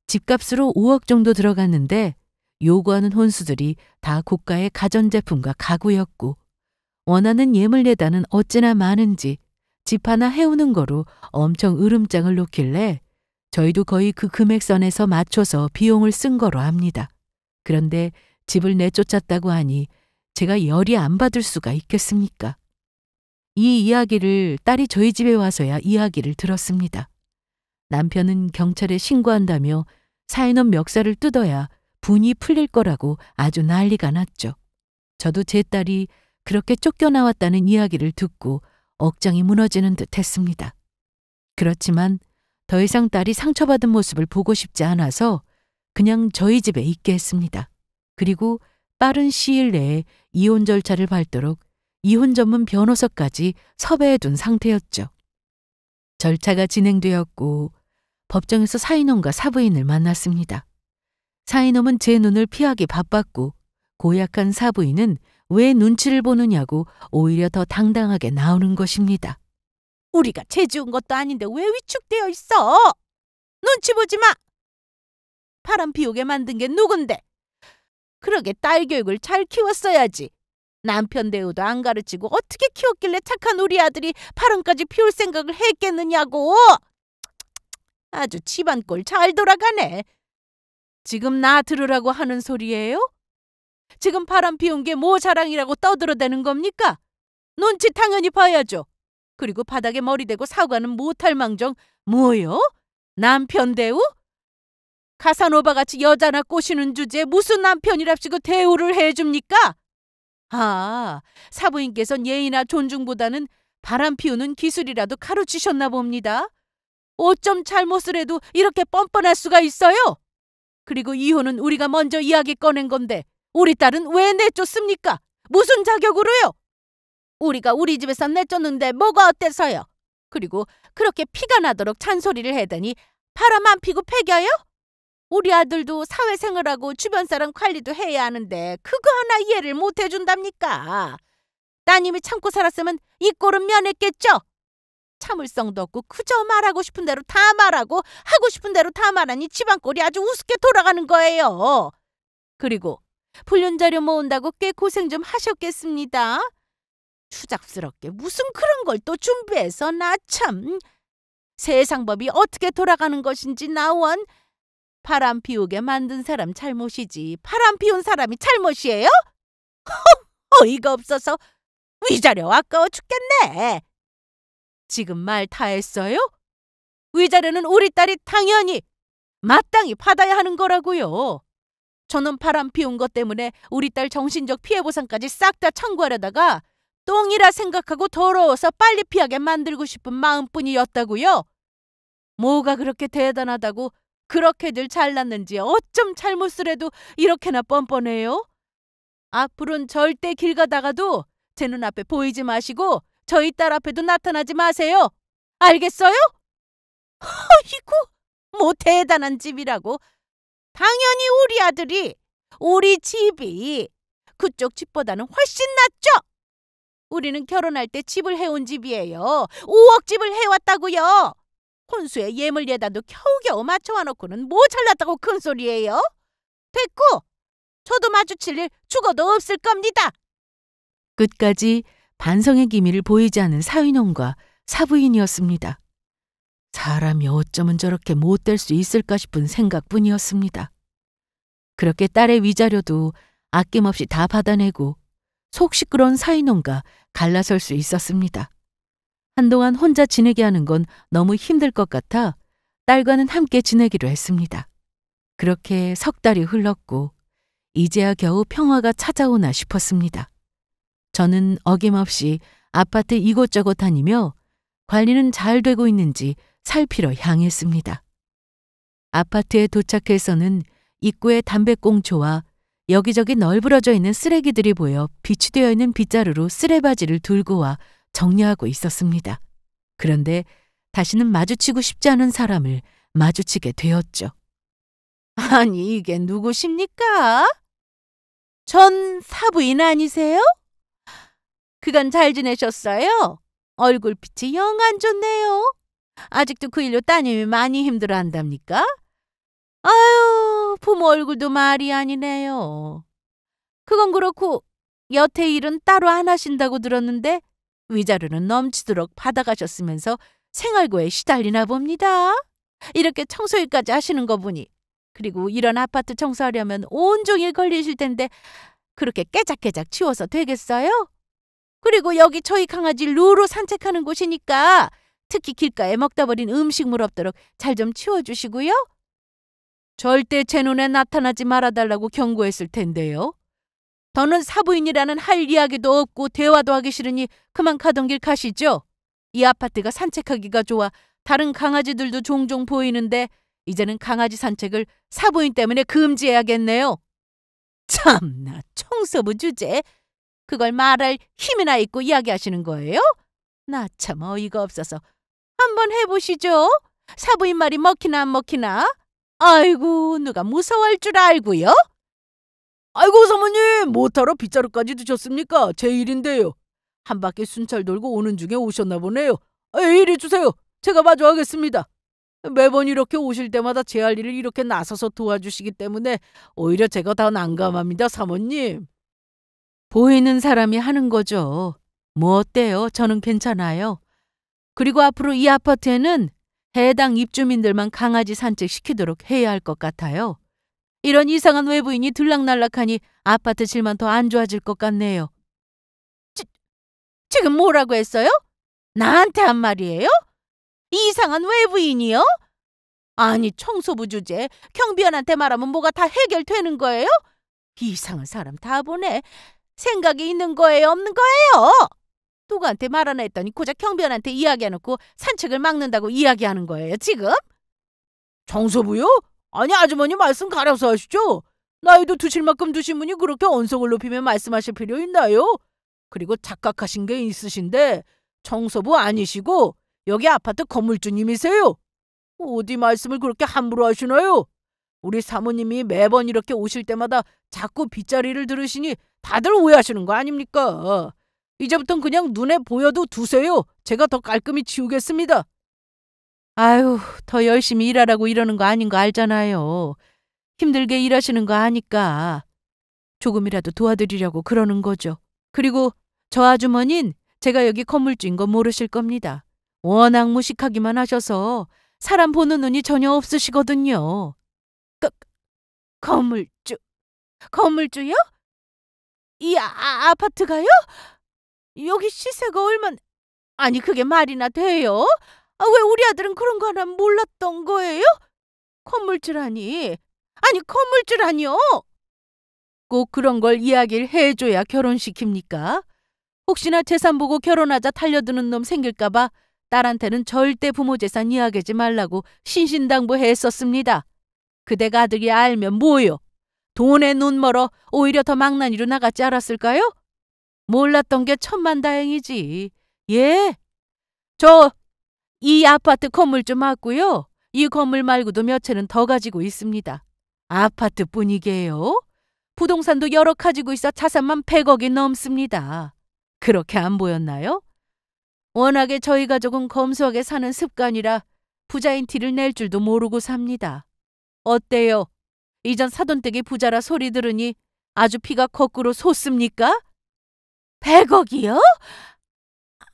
집값으로 5억 정도 들어갔는데 요구하는 혼수들이 다 고가의 가전제품과 가구였고 원하는 예물 예단은 어찌나 많은지 집 하나 해오는 거로 엄청 으름장을 놓길래 저희도 거의 그 금액선에서 맞춰서 비용을 쓴 거로 압니다. 그런데 집을 내쫓았다고 하니 제가 열이 안 받을 수가 있겠습니까? 이 이야기를 딸이 저희 집에 와서야 이야기를 들었습니다. 남편은 경찰에 신고한다며 사인원 멱살을 뜯어야 분이 풀릴 거라고 아주 난리가 났죠. 저도 제 딸이 그렇게 쫓겨나왔다는 이야기를 듣고 억장이 무너지는 듯 했습니다. 그렇지만 더 이상 딸이 상처받은 모습을 보고 싶지 않아서 그냥 저희 집에 있게 했습니다. 그리고 빠른 시일 내에 이혼 절차를 밟도록 이혼 전문 변호사까지 섭외해둔 상태였죠. 절차가 진행되었고 법정에서 사인원과 사부인을 만났습니다. 사인원은 제 눈을 피하기 바빴고 고약한 사부인은 왜 눈치를 보느냐고 오히려 더 당당하게 나오는 것입니다. 우리가 죄 지은 것도 아닌데 왜 위축되어 있어? 눈치 보지 마. 바람 피우게 만든 게 누군데? 그러게 딸 교육을 잘 키웠어야지. 남편 대우도 안 가르치고 어떻게 키웠길래 착한 우리 아들이 바람까지 피울 생각을 했겠느냐고. 아주 집안 꼴 잘 돌아가네. 지금 나 들으라고 하는 소리예요? 지금 바람 피운 게 뭐 자랑이라고 떠들어대는 겁니까? 눈치 당연히 봐야죠. 그리고 바닥에 머리 대고 사과는 못할 망정 뭐요? 남편 대우? 가사노바같이 여자나 꼬시는 주제에 무슨 남편이랍시고 대우를 해줍니까? 아, 사부인께선 예의나 존중보다는 바람 피우는 기술이라도 가르치셨나 봅니다. 어쩜 잘못을 해도 이렇게 뻔뻔할 수가 있어요? 그리고 이혼은 우리가 먼저 이야기 꺼낸 건데 우리 딸은 왜 내쫓습니까? 무슨 자격으로요? 우리가 우리 집에서 내쫓는데 뭐가 어때서요? 그리고 그렇게 피가 나도록 잔소리를 해대니 바람 안 피고 패겨요? 우리 아들도 사회생활하고 주변 사람 관리도 해야 하는데 그거 하나 이해를 못 해준답니까? 따님이 참고 살았으면 이 꼴은 면했겠죠? 참을성도 없고 그저 말하고 싶은 대로 다 말하고 하고 싶은 대로 다 말하니 집안 꼴이 아주 우습게 돌아가는 거예요. 그리고 불륜자료 모은다고 꽤 고생 좀 하셨겠습니다. 추잡스럽게 무슨 그런 걸 또 준비해서 나 참. 세상법이 어떻게 돌아가는 것인지 나원. 바람 피우게 만든 사람 잘못이지 바람 피운 사람이 잘못이에요? 어이가 없어서 위자료 아까워 죽겠네. 지금 말 다 했어요? 위자료는 우리 딸이 당연히 마땅히 받아야 하는 거라고요. 저는 바람 피운 것 때문에 우리 딸 정신적 피해 보상까지 싹 다 청구하려다가 똥이라 생각하고 더러워서 빨리 피하게 만들고 싶은 마음뿐이었다고요. 뭐가 그렇게 대단하다고 그렇게들 잘났는지 어쩜 잘못을 해도 이렇게나 뻔뻔해요? 앞으로는 절대 길 가다가도 제 눈앞에 보이지 마시고 저희 딸 앞에도 나타나지 마세요. 알겠어요? 어이구, 뭐 대단한 집이라고. 당연히 우리 아들이, 우리 집이 그쪽 집보다는 훨씬 낫죠. 우리는 결혼할 때 집을 해온 집이에요. 5억 집을 해왔다고요. 혼수에 예물 예단도 겨우겨우 맞춰와 놓고는 뭐 잘났다고 큰 소리예요? 됐고, 저도 마주칠 일 죽어도 없을 겁니다. 끝까지 반성의 기미를 보이지 않은 사위놈과 사부인이었습니다. 사람이 어쩌면 저렇게 못될 수 있을까 싶은 생각뿐이었습니다. 그렇게 딸의 위자료도 아낌없이 다 받아내고 속 시끄러운 사위놈과 갈라설 수 있었습니다. 한동안 혼자 지내게 하는 건 너무 힘들 것 같아 딸과는 함께 지내기로 했습니다. 그렇게 석 달이 흘렀고 이제야 겨우 평화가 찾아오나 싶었습니다. 저는 어김없이 아파트 이곳저곳 다니며 관리는 잘 되고 있는지 살피러 향했습니다. 아파트에 도착해서는 입구에 담배꽁초와 여기저기 널브러져 있는 쓰레기들이 보여 비치되어 있는 빗자루로 쓰레바지를 들고 와 정리하고 있었습니다. 그런데 다시는 마주치고 싶지 않은 사람을 마주치게 되었죠. 아니, 이게 누구십니까? 전 사부인 아니세요? 그간 잘 지내셨어요? 얼굴빛이 영 안 좋네요. 아직도 그 일로 따님이 많이 힘들어한답니까? 아유, 부모 얼굴도 말이 아니네요. 그건 그렇고 여태 일은 따로 안 하신다고 들었는데 위자료는 넘치도록 받아가셨으면서 생활고에 시달리나 봅니다. 이렇게 청소일까지 하시는 거 보니. 그리고 이런 아파트 청소하려면 온종일 걸리실 텐데 그렇게 깨작깨작 치워서 되겠어요? 그리고 여기 저희 강아지 루루 산책하는 곳이니까 특히 길가에 먹다 버린 음식물 없도록 잘 좀 치워주시고요. 절대 제 눈에 나타나지 말아달라고 경고했을 텐데요. 더는 사부인이라는 할 이야기도 없고 대화도 하기 싫으니 그만 가던 길 가시죠. 이 아파트가 산책하기가 좋아 다른 강아지들도 종종 보이는데 이제는 강아지 산책을 사부인 때문에 금지해야겠네요. 참나, 청소부 주제. 그걸 말할 힘이나 있고 이야기하시는 거예요? 나 참 어이가 없어서. 한번 해보시죠. 사부인 말이 먹히나 안 먹히나. 아이고, 누가 무서워할 줄 알고요? 아이고, 사모님, 뭐하러 빗자루까지 드셨습니까? 제 일인데요. 한 바퀴 순찰 돌고 오는 중에 오셨나 보네요. 이리 주세요. 제가 마저 하겠습니다. 매번 이렇게 오실 때마다 제 할 일을 이렇게 나서서 도와주시기 때문에 오히려 제가 더 난감합니다, 사모님. 보이는 사람이 하는 거죠. 뭐 어때요? 저는 괜찮아요. 그리고 앞으로 이 아파트에는 해당 입주민들만 강아지 산책시키도록 해야 할 것 같아요. 이런 이상한 외부인이 들락날락하니 아파트 질만 더 안 좋아질 것 같네요. 지금 뭐라고 했어요? 나한테 한 말이에요? 이상한 외부인이요? 아니, 청소부 주제 경비원한테 말하면 뭐가 다 해결되는 거예요? 이상한 사람 다 보네. 생각이 있는 거예요, 없는 거예요? 누구한테 말 안 했더니 고작 경비원한테 이야기해놓고 산책을 막는다고 이야기하는 거예요, 지금? 청소부요? 아니, 아주머니 말씀 가려서 하시죠. 나이도 두실 만큼 두신 분이 그렇게 언성을 높이며 말씀하실 필요 있나요? 그리고 착각하신 게 있으신데 청소부 아니시고 여기 아파트 건물주님이세요. 어디 말씀을 그렇게 함부로 하시나요? 우리 사모님이 매번 이렇게 오실 때마다 자꾸 빗자리를 들으시니 다들 오해하시는 거 아닙니까? 이제부턴 그냥 눈에 보여도 두세요. 제가 더 깔끔히 치우겠습니다. 아유, 더 열심히 일하라고 이러는 거 아닌 거 알잖아요. 힘들게 일하시는 거 아니까 조금이라도 도와드리려고 그러는 거죠. 그리고 저 아주머니는 제가 여기 건물주인 거 모르실 겁니다. 워낙 무식하기만 하셔서 사람 보는 눈이 전혀 없으시거든요. 건물주요? 이 아파트가요? 여기 시세가 아니, 그게 말이나 돼요? 왜 우리 아들은 그런 거 하나 몰랐던 거예요? 건물주라니요? 꼭 그런 걸 이야기를 해줘야 결혼시킵니까? 혹시나 재산 보고 결혼하자 달려드는 놈 생길까봐 딸한테는 절대 부모 재산 이야기하지 말라고 신신당부했었습니다. 그대가 아들이 알면 뭐요? 돈에 눈 멀어 오히려 더 망나니로 나갔지 않았을까요? 몰랐던 게 천만다행이지. 예, 저 이 아파트 건물주 맞고요. 이 건물 말고도 몇 채는 더 가지고 있습니다. 아파트뿐이게요. 부동산도 여러 가지고 있어 자산만 100억이 넘습니다. 그렇게 안 보였나요? 워낙에 저희 가족은 검소하게 사는 습관이라 부자인 티를 낼 줄도 모르고 삽니다. 어때요? 이전 사돈댁이 부자라 소리 들으니 아주 피가 거꾸로 솟습니까? 100억이요?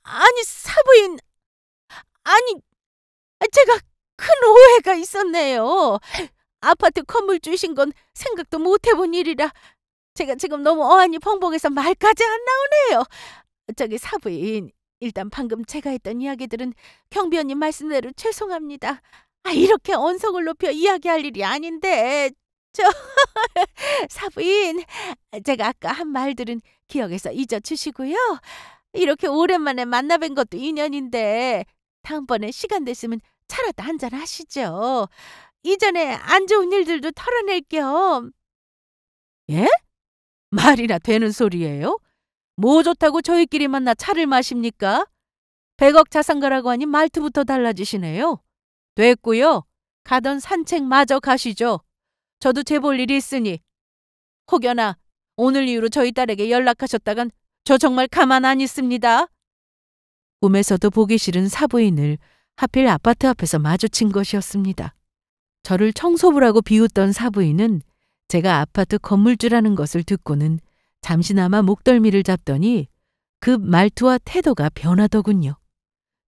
아니, 사부인, 아니, 제가 큰 오해가 있었네요. 아파트 건물주이신 건 생각도 못 해본 일이라 제가 지금 너무 어안이 벙벙해서 말까지 안 나오네요. 저기 사부인, 일단 방금 제가 했던 이야기들은 경비원님 말씀대로 죄송합니다. 이렇게 언성을 높여 이야기할 일이 아닌데, 사부인, 제가 아까 한 말들은 기억에서 잊어주시고요. 이렇게 오랜만에 만나뵌 것도 인연인데 다음번에 시간 됐으면 차라도 한잔 하시죠. 이전에 안 좋은 일들도 털어낼 겸. 예? 말이나 되는 소리예요? 뭐 좋다고 저희끼리 만나 차를 마십니까? 100억 자산가라고 하니 말투부터 달라지시네요. 됐고요. 가던 산책 마저 가시죠. 저도 재볼 일이 있으니. 혹여나 오늘 이후로 저희 딸에게 연락하셨다간 저 정말 가만 안 있습니다. 꿈에서도 보기 싫은 사부인을 하필 아파트 앞에서 마주친 것이었습니다. 저를 청소부라고 비웃던 사부인은 제가 아파트 건물주라는 것을 듣고는 잠시나마 목덜미를 잡더니 그 말투와 태도가 변하더군요.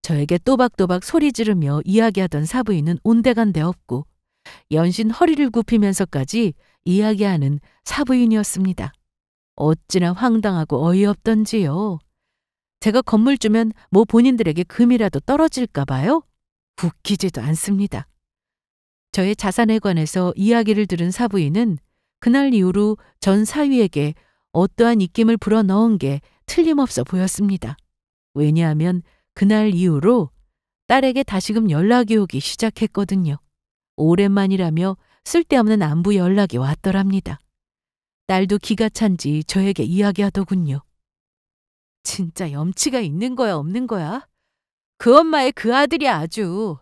저에게 또박또박 소리 지르며 이야기하던 사부인은 온데간데 없고 연신 허리를 굽히면서까지 이야기하는 사부인이었습니다. 어찌나 황당하고 어이없던지요. 제가 건물주면 뭐 본인들에게 금이라도 떨어질까 봐요? 웃기지도 않습니다. 저의 자산에 관해서 이야기를 들은 사부인은 그날 이후로 전 사위에게 어떠한 입김을 불어넣은 게 틀림없어 보였습니다. 왜냐하면 그날 이후로 딸에게 다시금 연락이 오기 시작했거든요. 오랜만이라며 쓸데없는 안부 연락이 왔더랍니다. 딸도 기가 찬지 저에게 이야기하더군요. 진짜 염치가 있는 거야 없는 거야? 그 엄마의 그 아들이 아주.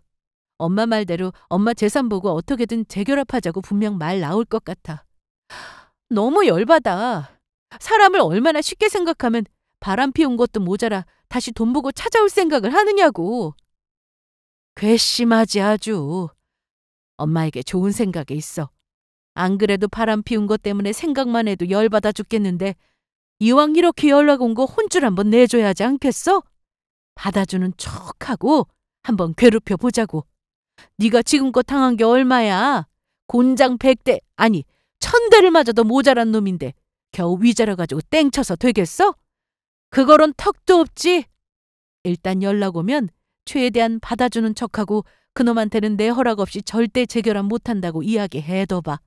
엄마 말대로 엄마 재산 보고 어떻게든 재결합하자고 분명 말 나올 것 같아. 너무 열받아. 사람을 얼마나 쉽게 생각하면 바람 피운 것도 모자라 다시 돈 보고 찾아올 생각을 하느냐고. 괘씸하지 아주. 엄마에게 좋은 생각이 있어. 안 그래도 바람 피운 것 때문에 생각만 해도 열받아 죽겠는데 이왕 이렇게 연락 온 거 혼쭐 한번 내줘야 하지 않겠어? 받아주는 척하고 한번 괴롭혀 보자고. 네가 지금껏 당한 게 얼마야? 곤장 100대, 아니 1000대를 맞아도 모자란 놈인데 겨우 위자려가지고 땡쳐서 되겠어? 그거론 턱도 없지. 일단 연락 오면 최대한 받아주는 척하고 그놈한테는 내 허락 없이 절대 재결합 못한다고 이야기해둬봐.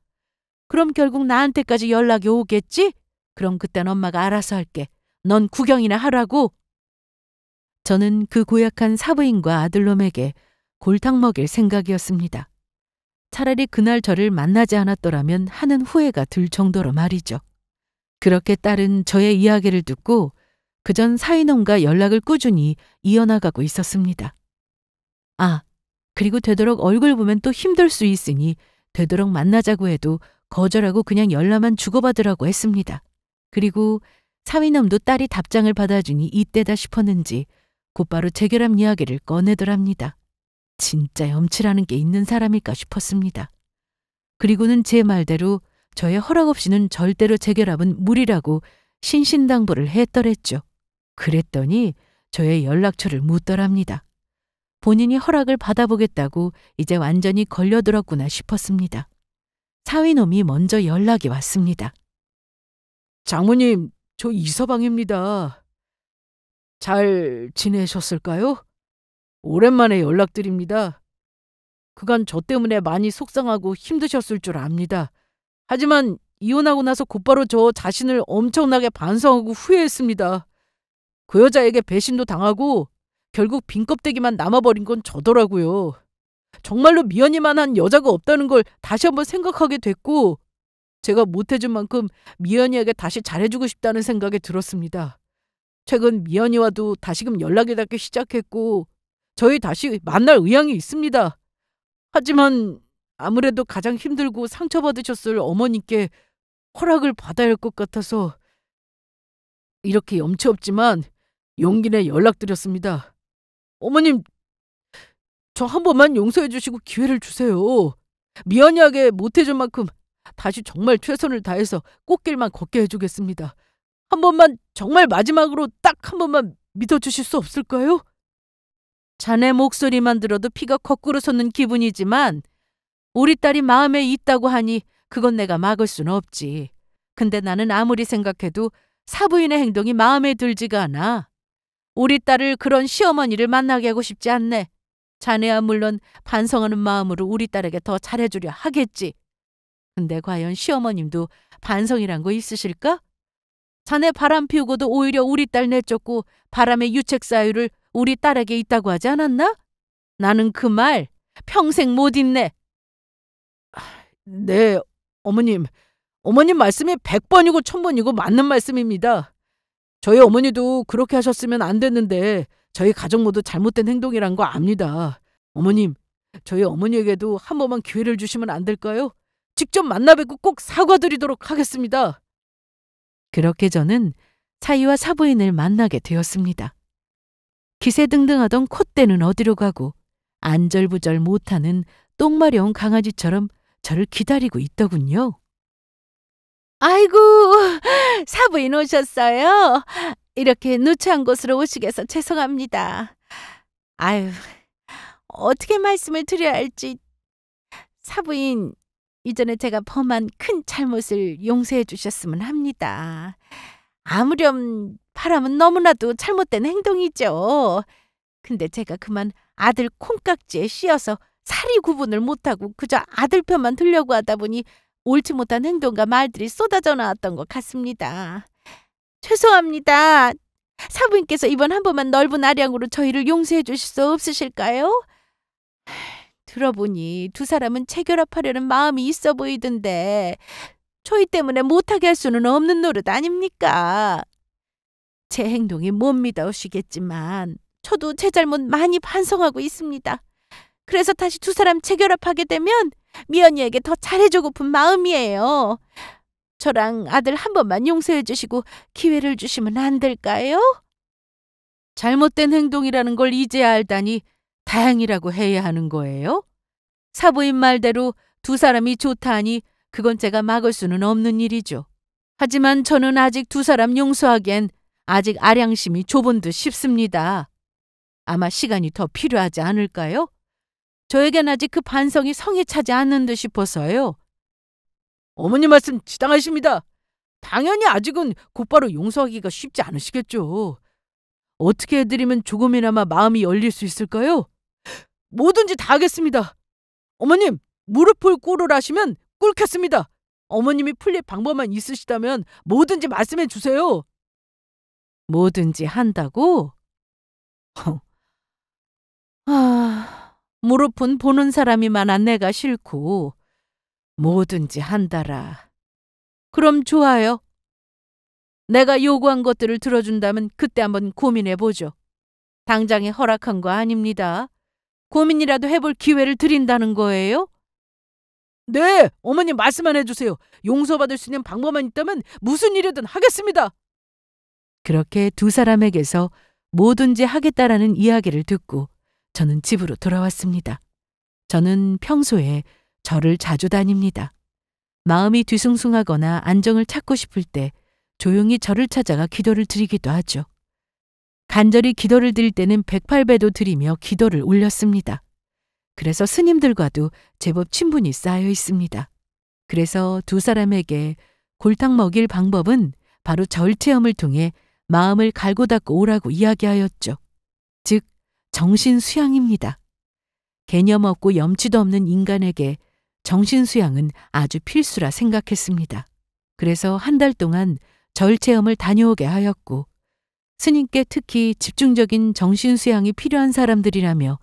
그럼 결국 나한테까지 연락이 오겠지? 그럼 그땐 엄마가 알아서 할게. 넌 구경이나 하라고. 저는 그 고약한 사부인과 아들놈에게 골탕 먹일 생각이었습니다. 차라리 그날 저를 만나지 않았더라면 하는 후회가 들 정도로 말이죠. 그렇게 딸은 저의 이야기를 듣고 그전 사위놈과 연락을 꾸준히 이어나가고 있었습니다. 아, 그리고 되도록 얼굴 보면 또 힘들 수 있으니 되도록 만나자고 해도 거절하고 그냥 연락만 주고받으라고 했습니다. 그리고 사위놈도 딸이 답장을 받아주니 이때다 싶었는지 곧바로 재결합 이야기를 꺼내더랍니다. 진짜 염치라는 게 있는 사람일까 싶었습니다. 그리고는 제 말대로 저의 허락 없이는 절대로 재결합은 무리라고 신신당부를 했더랬죠. 그랬더니 저의 연락처를 묻더랍니다. 본인이 허락을 받아보겠다고 이제 완전히 걸려들었구나 싶었습니다. 사위놈이 먼저 연락이 왔습니다. 장모님, 저 이서방입니다. 잘 지내셨을까요? 오랜만에 연락드립니다. 그간 저 때문에 많이 속상하고 힘드셨을 줄 압니다. 하지만 이혼하고 나서 곧바로 저 자신을 엄청나게 반성하고 후회했습니다. 그 여자에게 배신도 당하고 결국 빈껍데기만 남아버린 건 저더라고요. 정말로 미연이만한 여자가 없다는 걸 다시 한번 생각하게 됐고 제가 못해준 만큼 미연이에게 다시 잘해주고 싶다는 생각이 들었습니다. 최근 미연이와도 다시금 연락이 닿기 시작했고 저희 다시 만날 의향이 있습니다. 하지만 아무래도 가장 힘들고 상처받으셨을 어머니께 허락을 받아야 할 것 같아서 이렇게 염치 없지만 용기 내 연락드렸습니다. 어머님, 저 한 번만 용서해 주시고 기회를 주세요. 미연이에게 못해준 만큼 다시 정말 최선을 다해서 꽃길만 걷게 해주겠습니다. 한 번만, 정말 마지막으로 딱 한 번만 믿어주실 수 없을까요? 자네 목소리만 들어도 피가 거꾸로 솟는 기분이지만 우리 딸이 마음에 있다고 하니 그건 내가 막을 수는 없지. 근데 나는 아무리 생각해도 사부인의 행동이 마음에 들지가 않아. 우리 딸을 그런 시어머니를 만나게 하고 싶지 않네. 자네야 물론 반성하는 마음으로 우리 딸에게 더 잘해주려 하겠지. 근데 과연 시어머님도 반성이란 거 있으실까? 자네 바람 피우고도 오히려 우리 딸 내쫓고 바람의 유책 사유를 우리 딸에게 있다고 하지 않았나? 나는 그 말 평생 못 잊네. 네, 어머님. 어머님 말씀이 100번이고 1000번이고 맞는 말씀입니다. 저희 어머니도 그렇게 하셨으면 안 됐는데 저희 가족 모두 잘못된 행동이란 거 압니다. 어머님, 저희 어머니에게도 한 번만 기회를 주시면 안 될까요? 직접 만나 뵙고 꼭 사과드리도록 하겠습니다. 그렇게 저는 사위와 사부인을 만나게 되었습니다. 기세등등하던 콧대는 어디로 가고 안절부절 못하는 똥마려운 강아지처럼 저를 기다리고 있더군요. 아이고, 사부인 오셨어요? 이렇게 누추한 곳으로 오시게 해서 죄송합니다. 아유, 어떻게 말씀을 드려야 할지. 사부인, 이전에 제가 범한 큰 잘못을 용서해 주셨으면 합니다. 아무렴 바람은 너무나도 잘못된 행동이죠. 근데 제가 그만 아들 콩깍지에 씌어서 사리 구분을 못하고 그저 아들 편만 들려고 하다 보니 옳지 못한 행동과 말들이 쏟아져 나왔던 것 같습니다. 죄송합니다. 사부인께서 이번 한 번만 넓은 아량으로 저희를 용서해 주실 수 없으실까요? 들어보니 두 사람은 재결합하려는 마음이 있어 보이던데 저희 때문에 못하게 할 수는 없는 노릇 아닙니까? 제 행동이 못 믿어오시겠지만 저도 제 잘못 많이 반성하고 있습니다. 그래서 다시 두 사람 재결합하게 되면 미연이에게 더 잘해주고픈 마음이에요. 저랑 아들 한 번만 용서해 주시고 기회를 주시면 안 될까요? 잘못된 행동이라는 걸 이제야 알다니 다행이라고 해야 하는 거예요? 사부인 말대로 두 사람이 좋다 하니 그건 제가 막을 수는 없는 일이죠. 하지만 저는 아직 두 사람 용서하기엔 아직 아량심이 좁은 듯 싶습니다. 아마 시간이 더 필요하지 않을까요? 저에겐 아직 그 반성이 성에 차지 않는 듯 싶어서요. 어머님 말씀 지당하십니다. 당연히 아직은 곧바로 용서하기가 쉽지 않으시겠죠. 어떻게 해드리면 조금이나마 마음이 열릴 수 있을까요? 뭐든지 다 하겠습니다. 어머님, 무릎을 꿇으라시면 꿇겠습니다. 어머님이 풀릴 방법만 있으시다면 뭐든지 말씀해 주세요. 뭐든지 한다고? 무릎은 보는 사람이 많아 내가 싫고 뭐든지 한다라. 그럼 좋아요. 내가 요구한 것들을 들어준다면 그때 한번 고민해보죠. 당장에 허락한 거 아닙니다. 고민이라도 해볼 기회를 드린다는 거예요? 네, 어머님 말씀만 해주세요. 용서받을 수 있는 방법만 있다면 무슨 일이든 하겠습니다. 그렇게 두 사람에게서 뭐든지 하겠다라는 이야기를 듣고 저는 집으로 돌아왔습니다. 저는 평소에 절을 자주 다닙니다. 마음이 뒤숭숭하거나 안정을 찾고 싶을 때 조용히 절을 찾아가 기도를 드리기도 하죠. 간절히 기도를 드릴 때는 108배도 드리며 기도를 올렸습니다. 그래서 스님들과도 제법 친분이 쌓여 있습니다. 그래서 두 사람에게 골탕 먹일 방법은 바로 절 체험을 통해 마음을 갈고 닦고 오라고 이야기하였죠. 즉 정신 수양입니다. 개념 없고 염치도 없는 인간에게 정신 수양은 아주 필수라 생각했습니다. 그래서 한 달 동안 절 체험을 다녀오게 하였고 스님께 특히 집중적인 정신 수양이 필요한 사람들이라며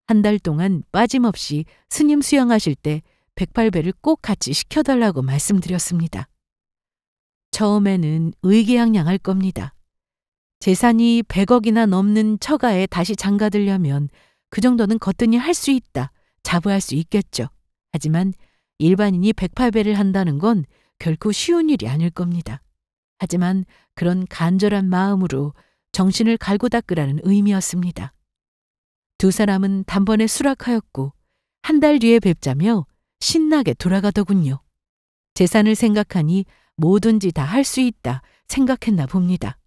한 달 동안 빠짐없이 스님 수양하실 때 108배를 꼭 같이 시켜달라고 말씀드렸습니다. 처음에는 의기양양할 겁니다. 재산이 100억이나 넘는 처가에 다시 장가들려면 그 정도는 거뜬히 할 수 있다, 자부할 수 있겠죠. 하지만 일반인이 108배를 한다는 건 결코 쉬운 일이 아닐 겁니다. 하지만 그런 간절한 마음으로 정신을 갈고 닦으라는 의미였습니다. 두 사람은 단번에 수락하였고 한 달 뒤에 뵙자며 신나게 돌아가더군요. 재산을 생각하니 뭐든지 다 할 수 있다 생각했나 봅니다.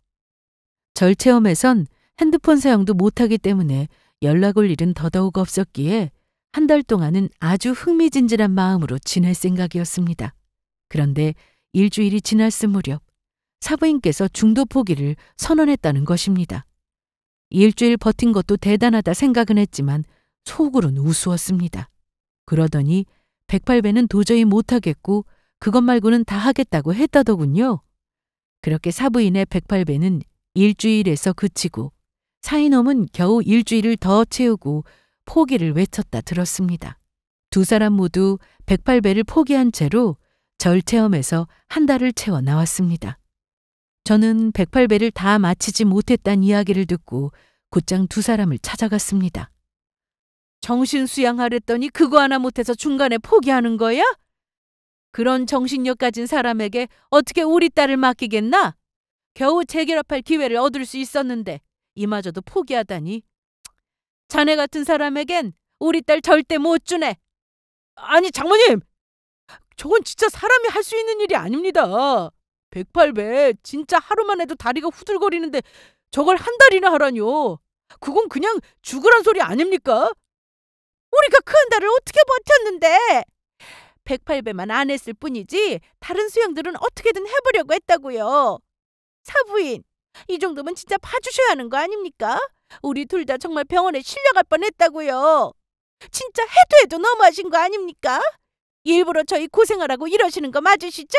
절 체험에선 핸드폰 사용도 못하기 때문에 연락 올 일은 더더욱 없었기에 한 달 동안은 아주 흥미진진한 마음으로 지낼 생각이었습니다. 그런데 일주일이 지났을 무렵 사부인께서 중도 포기를 선언했다는 것입니다. 일주일 버틴 것도 대단하다 생각은 했지만 속으로는 우스웠습니다. 그러더니 108배는 도저히 못하겠고 그것 말고는 다 하겠다고 했다더군요. 그렇게 사부인의 108배는 일주일에서 그치고 사이놈은 겨우 일주일을 더 채우고 포기를 외쳤다 들었습니다. 두 사람 모두 108배를 포기한 채로 절 체험에서 한 달을 채워 나왔습니다. 저는 108배를 다 마치지 못했다는 이야기를 듣고 곧장 두 사람을 찾아갔습니다. 정신 수양하랬더니 그거 하나 못해서 중간에 포기하는 거야? 그런 정신력 가진 사람에게 어떻게 우리 딸을 맡기겠나? 겨우 재결합할 기회를 얻을 수 있었는데 이마저도 포기하다니. 자네 같은 사람에겐 우리 딸 절대 못 주네. 아니 장모님, 저건 진짜 사람이 할 수 있는 일이 아닙니다. 108배 진짜 하루만 해도 다리가 후들거리는데 저걸 한 달이나 하라뇨. 그건 그냥 죽으란 소리 아닙니까? 우리가 그 한 달을 어떻게 버텼는데. 108배만 안 했을 뿐이지 다른 수양들은 어떻게든 해보려고 했다고요. 사부인, 이 정도면 진짜 봐주셔야 하는 거 아닙니까? 우리 둘 다 정말 병원에 실려갈 뻔했다고요. 진짜 해도 너무하신 거 아닙니까? 일부러 저희 고생하라고 이러시는 거 맞으시죠?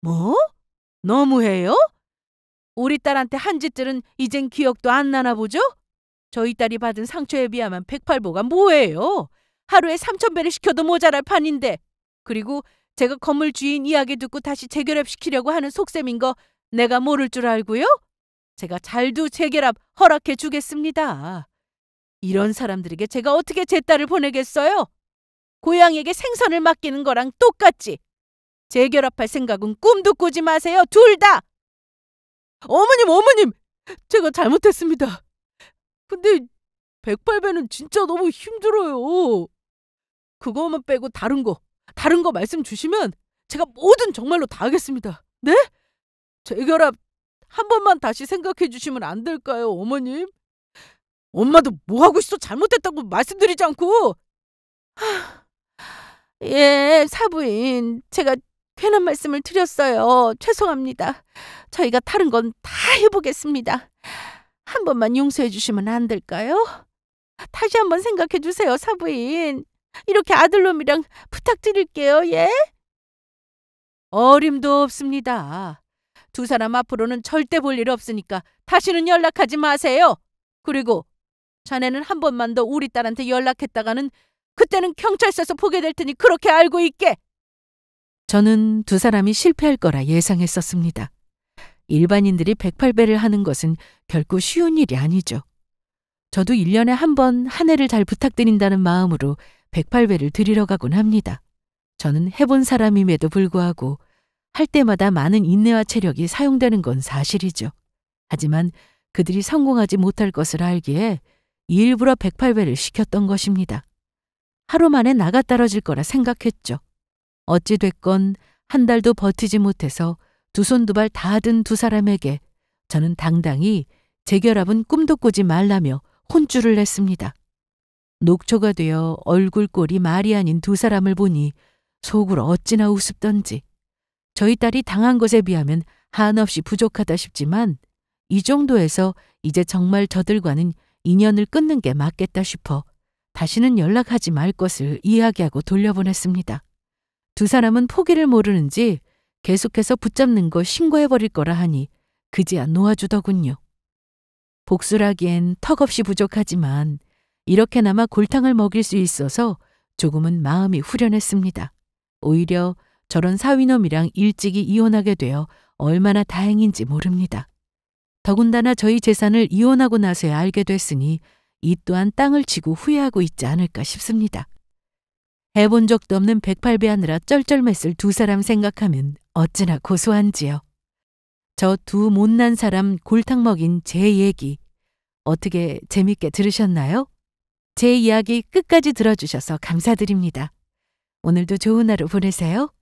뭐? 너무해요? 우리 딸한테 한 짓들은 이젠 기억도 안 나나 보죠? 저희 딸이 받은 상처에 비하면 108보가 뭐예요? 하루에 3000배를 시켜도 모자랄 판인데. 그리고 제가 건물 주인 이야기 듣고 다시 재결합시키려고 하는 속셈인 거 내가 모를 줄 알고요? 제가 잘도 재결합 허락해 주겠습니다. 이런 사람들에게 제가 어떻게 제 딸을 보내겠어요? 고양이에게 생선을 맡기는 거랑 똑같지. 재결합할 생각은 꿈도 꾸지 마세요. 둘 다. 어머님, 제가 잘못했습니다. 근데 108배는 진짜 너무 힘들어요. 그거만 빼고 다른 거 말씀 주시면 제가 뭐든 정말로 다 하겠습니다. 네? 재결합 한 번만 다시 생각해 주시면 안 될까요, 어머님? 엄마도 뭐 하고 있어 잘못했다고 말씀드리지 않고. 예, 사부인. 제가 괜한 말씀을 드렸어요. 죄송합니다. 저희가 다른 건 다 해보겠습니다. 한 번만 용서해 주시면 안 될까요? 다시 한번 생각해 주세요, 사부인. 이렇게 아들놈이랑 부탁드릴게요, 예? 어림도 없습니다. 두 사람 앞으로는 절대 볼 일 없으니까 다시는 연락하지 마세요. 그리고 자네는 한 번만 더 우리 딸한테 연락했다가는 그때는 경찰서에서 보게 될 테니 그렇게 알고 있게. 저는 두 사람이 실패할 거라 예상했었습니다. 일반인들이 108배를 하는 것은 결코 쉬운 일이 아니죠. 저도 1년에 한 번 한 해를 잘 부탁드린다는 마음으로 108배를 드리러 가곤 합니다. 저는 해본 사람임에도 불구하고 할 때마다 많은 인내와 체력이 사용되는 건 사실이죠. 하지만 그들이 성공하지 못할 것을 알기에 일부러 108배를 시켰던 것입니다. 하루 만에 나가 떨어질 거라 생각했죠. 어찌 됐건 한 달도 버티지 못해서 두 손 두 발 다 든 두 사람에게 저는 당당히 재결합은 꿈도 꾸지 말라며 혼쭐을 냈습니다. 녹초가 되어 얼굴 꼴이 말이 아닌 두 사람을 보니 속으로 어찌나 우습던지. 저희 딸이 당한 것에 비하면 한없이 부족하다 싶지만 이 정도에서 이제 정말 저들과는 인연을 끊는 게 맞겠다 싶어 다시는 연락하지 말 것을 이야기하고 돌려보냈습니다. 두 사람은 포기를 모르는지 계속해서 붙잡는 거 신고해버릴 거라 하니 그제야 놓아주더군요. 복수라기엔 턱없이 부족하지만 이렇게나마 골탕을 먹일 수 있어서 조금은 마음이 후련했습니다. 오히려 저런 사위놈이랑 일찍이 이혼하게 되어 얼마나 다행인지 모릅니다. 더군다나 저희 재산을 이혼하고 나서야 알게 됐으니 이 또한 땅을 치고 후회하고 있지 않을까 싶습니다. 해본 적도 없는 108배 하느라 쩔쩔맸을 두 사람 생각하면 어찌나 고소한지요. 저 두 못난 사람 골탕 먹인 제 얘기 어떻게 재밌게 들으셨나요? 제 이야기 끝까지 들어주셔서 감사드립니다. 오늘도 좋은 하루 보내세요.